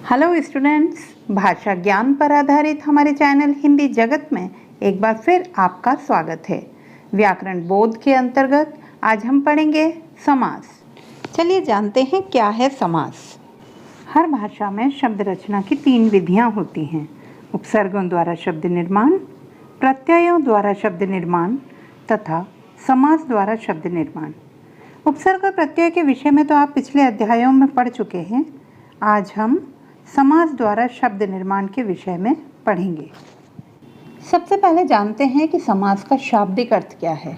Hello students, भाषा ज्ञान पर आधारित हमारे चैनल हिंदी जगत में एक बार फिर आपका स्वागत है। व्याकरण बोध के अंतर्गत आज हम पढ़ेंगे समास। चलिए जानते हैं क्या है समास। हर भाषा में शब्द रचना की 3 विधियां होती हैं: उपसर्गों द्वारा शब्द निर्माण, प्रत्ययों द्वारा शब्द निर्माण तथा समास द्वारा शब्द निर्माण। उपसर्ग और प्रत्यय के विषय में तो आप पिछले अध्यायों में पढ़ चुके हैं। आज हम समास द्वारा शब्द निर्माण के विषय में पढ़ेंगे। सबसे पहले जानते हैं कि समास का शाब्दिक अर्थ क्या है।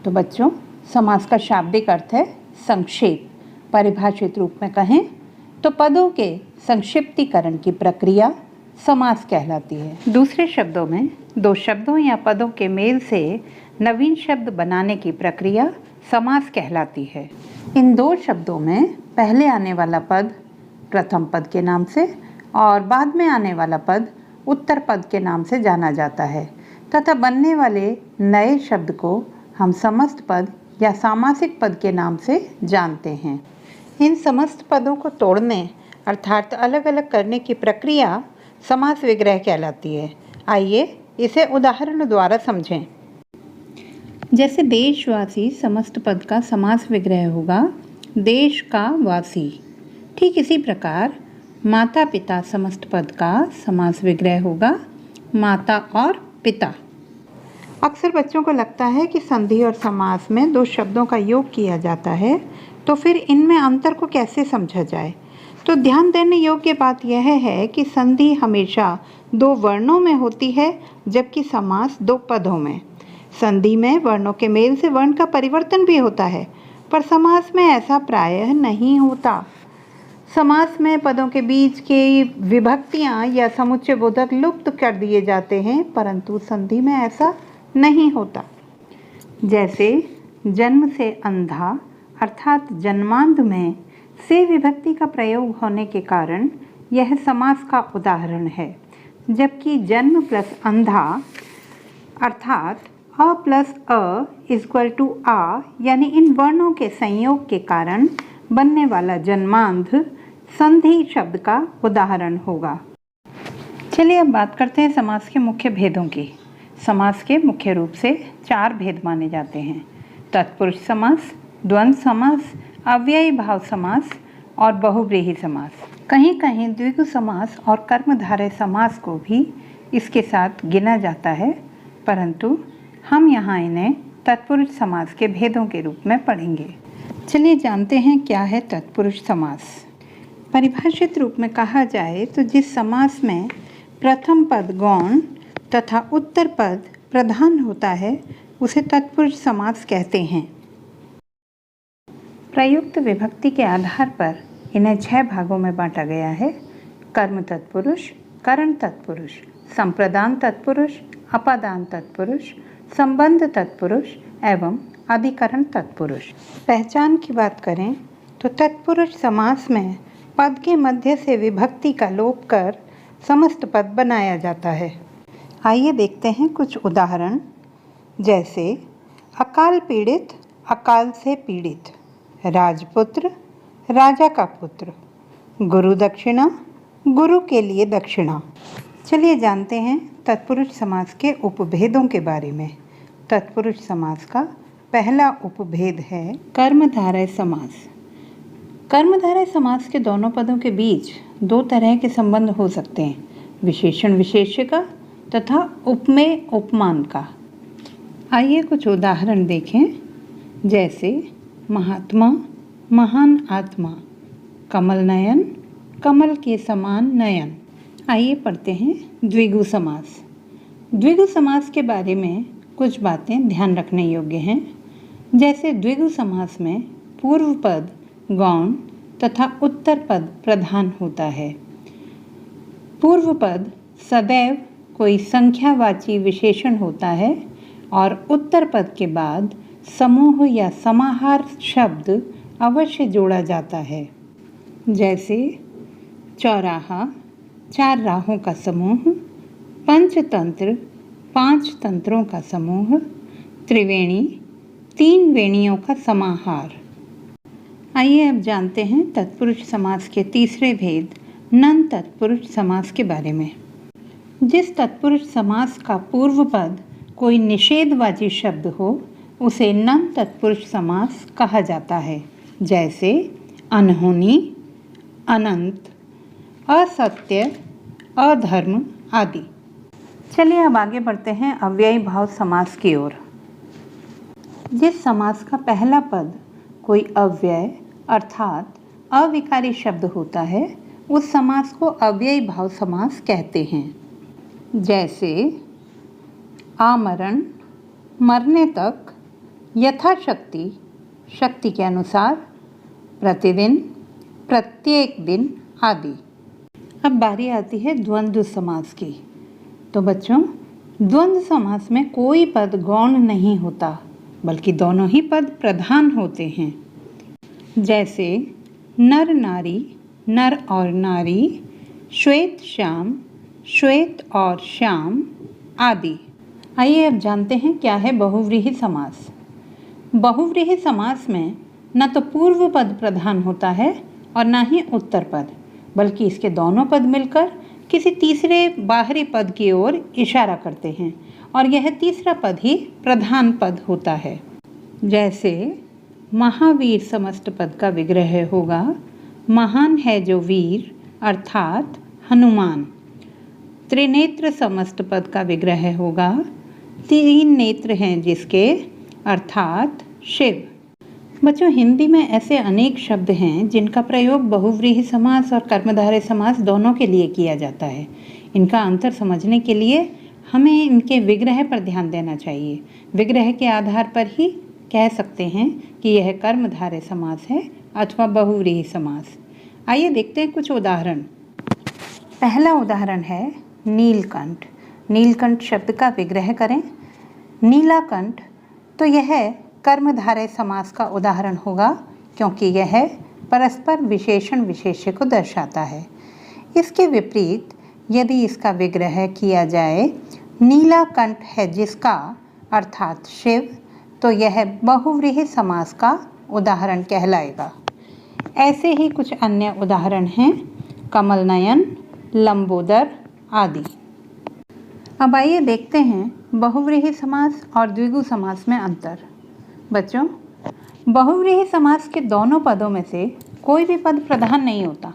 तो बच्चों, समास का शाब्दिक अर्थ है संक्षेप। परिभाषित रूप में कहें तो पदों के संक्षिप्तीकरण की प्रक्रिया समास कहलाती है। दूसरे शब्दों में 2 शब्दों या पदों के मेल से नवीन शब्द बनाने की प्रक्रिया समास कहलाती है। इन 2 शब्दों में पहले आने वाला पद प्रथम पद के नाम से और बाद में आने वाला पद उत्तर पद के नाम से जाना जाता है तथा बनने वाले नए शब्द को हम समस्त पद या सामासिक पद के नाम से जानते हैं। इन समस्त पदों को तोड़ने अर्थात अलग अलग करने की प्रक्रिया समास विग्रह कहलाती है। आइए इसे उदाहरण द्वारा समझें। जैसे देशवासी समस्त पद का समास विग्रह होगा देश का वासी। ठीक इसी प्रकार माता पिता समस्त पद का समास विग्रह होगा माता और पिता। अक्सर बच्चों को लगता है कि संधि और समास में 2 शब्दों का योग किया जाता है, तो फिर इनमें अंतर को कैसे समझा जाए। तो ध्यान देने योग्य बात यह है कि संधि हमेशा 2 वर्णों में होती है, जबकि समास 2 पदों में। संधि में वर्णों के मेल से वर्ण का परिवर्तन भी होता है, पर समास में ऐसा प्रायः नहीं होता। समास में पदों के बीच की विभक्तियां या समुच्चय बोधक लुप्त कर दिए जाते हैं, परंतु संधि में ऐसा नहीं होता। जैसे जन्म से अंधा अर्थात जन्मांध में से विभक्ति का प्रयोग होने के कारण यह समास का उदाहरण है, जबकि जन्म प्लस अंधा अर्थात अ प्लस अ इक्वल टू आ यानी इन वर्णों के संयोग के कारण बनने वाला जन्मांध संधि शब्द का उदाहरण होगा। चलिए अब बात करते हैं समास के मुख्य भेदों की। समास के मुख्य रूप से 4 भेद माने जाते हैं: तत्पुरुष समास, द्वंद्व समास, अव्ययी भाव समास और बहुव्रीहि समास। कहीं कहीं द्विगु समास और कर्मधारय समास को भी इसके साथ गिना जाता है, परंतु हम यहाँ इन्हें तत्पुरुष समास के भेदों के रूप में पढ़ेंगे। चलिए जानते हैं क्या है तत्पुरुष समास। परिभाषित रूप में कहा जाए तो जिस समास में प्रथम पद गौण तथा उत्तर पद प्रधान होता है उसे तत्पुरुष समास कहते हैं। प्रयुक्त विभक्ति के आधार पर इन्हें 6 भागों में बांटा गया है: कर्म तत्पुरुष, करण तत्पुरुष, संप्रदान तत्पुरुष, अपादान तत्पुरुष, संबंध तत्पुरुष एवं अधिकरण तत्पुरुष। पहचान की बात करें तो तत्पुरुष समास में पद के मध्य से विभक्ति का लोप कर समस्त पद बनाया जाता है। आइए देखते हैं कुछ उदाहरण। जैसे अकाल पीड़ित, अकाल से पीड़ित, राजपुत्र, राजा का पुत्र, गुरु दक्षिणा, गुरु के लिए दक्षिणा। चलिए जानते हैं तत्पुरुष समास के उपभेदों के बारे में। तत्पुरुष समास का पहला उपभेद है कर्मधारय समास। कर्मधारय समास के दोनों पदों के बीच 2 तरह के संबंध हो सकते हैं: विशेषण विशेष्य का तथा उपमेय उपमान का। आइए कुछ उदाहरण देखें। जैसे महात्मा, महान आत्मा, कमल नयन, कमल के समान नयन। आइए पढ़ते हैं द्विगु समास। द्विगु समास के बारे में कुछ बातें ध्यान रखने योग्य हैं। जैसे द्विगु समास में पूर्व पद गौण तथा उत्तर पद प्रधान होता है। पूर्व पद सदैव कोई संख्यावाची विशेषण होता है और उत्तर पद के बाद समूह या समाहार शब्द अवश्य जोड़ा जाता है। जैसे चौराहा, 4 राहों का समूह, पंचतंत्र, 5 तंत्रों का समूह, त्रिवेणी, 3 वेणियों का समाहार। आइए अब जानते हैं तत्पुरुष समास के तीसरे भेद नन तत्पुरुष समास के बारे में। जिस तत्पुरुष समास का पूर्व पद कोई निषेधवाची शब्द हो उसे नन तत्पुरुष समास कहा जाता है, जैसे अनहोनी, अनंत, असत्य, अधर्म आदि। चलिए अब आगे बढ़ते हैं अव्ययी भाव समास की ओर। जिस समास का पहला पद कोई अव्यय अर्थात अविकारी शब्द होता है उस समास को अव्ययी भाव समास कहते हैं, जैसे आमरण, मरने तक, यथाशक्ति, शक्ति के अनुसार, प्रतिदिन, प्रत्येक दिन आदि। अब बारी आती है द्वंद्व समास की। तो बच्चों, द्वंद्व समास में कोई पद गौण नहीं होता बल्कि दोनों ही पद प्रधान होते हैं, जैसे नर नारी, नर और नारी, श्वेत श्याम, श्वेत और श्याम आदि। आइए अब जानते हैं क्या है बहुव्रीहि समास। बहुव्रीहि समास में न तो पूर्व पद प्रधान होता है और न ही उत्तर पद, बल्कि इसके दोनों पद मिलकर किसी तीसरे बाहरी पद की ओर इशारा करते हैं और यह तीसरा पद ही प्रधान पद होता है। जैसे महावीर समस्त पद का विग्रह होगा महान है जो वीर अर्थात हनुमान। त्रिनेत्र समस्त पद का विग्रह होगा तीन नेत्र हैं जिसके अर्थात शिव। बच्चों, हिंदी में ऐसे अनेक शब्द हैं जिनका प्रयोग बहुव्रीहि समास और कर्मधारय समास दोनों के लिए किया जाता है। इनका अंतर समझने के लिए हमें इनके विग्रह पर ध्यान देना चाहिए। विग्रह के आधार पर ही कह सकते हैं कि यह कर्मधारय समास है अथवा बहुव्रीहि समास। आइए देखते हैं कुछ उदाहरण। पहला उदाहरण है नीलकंठ। नीलकंठ शब्द का विग्रह करें नीलाकंठ, तो यह कर्मधारय समास का उदाहरण होगा क्योंकि यह परस्पर विशेषण विशेष्य को दर्शाता है। इसके विपरीत यदि इसका विग्रह किया जाए नीलाकंठ है जिसका अर्थात शिव, तो यह बहुव्रीहि समास का उदाहरण कहलाएगा। ऐसे ही कुछ अन्य उदाहरण हैं कमल नयन, लंबोदर आदि। अब आइए देखते हैं बहुव्रीहि समास और द्विगु समास में अंतर। बच्चों, बहुव्रीहि समास के दोनों पदों में से कोई भी पद प्रधान नहीं होता।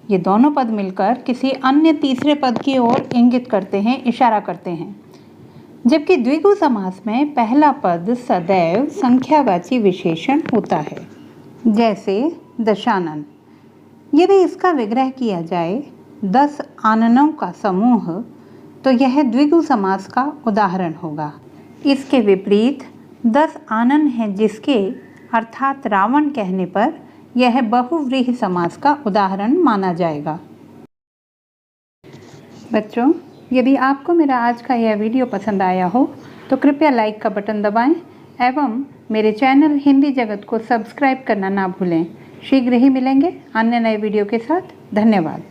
ये दोनों पद मिलकर किसी अन्य तीसरे पद की ओर इंगित करते हैं, इशारा करते हैं। जबकि द्विगु समास में पहला पद सदैव संख्यावाची विशेषण होता है, जैसे दशानन। यदि इसका विग्रह किया जाए 10 आननों का समूह, तो यह द्विगु समास का उदाहरण होगा। इसके विपरीत 10 आनन हैं जिसके अर्थात रावण कहने पर यह बहुव्रीहि समास का उदाहरण माना जाएगा। बच्चों, यदि आपको मेरा आज का यह वीडियो पसंद आया हो तो कृपया लाइक का बटन दबाएं एवं मेरे चैनल हिंदी जगत को सब्सक्राइब करना ना भूलें। शीघ्र ही मिलेंगे अन्य नए वीडियो के साथ। धन्यवाद।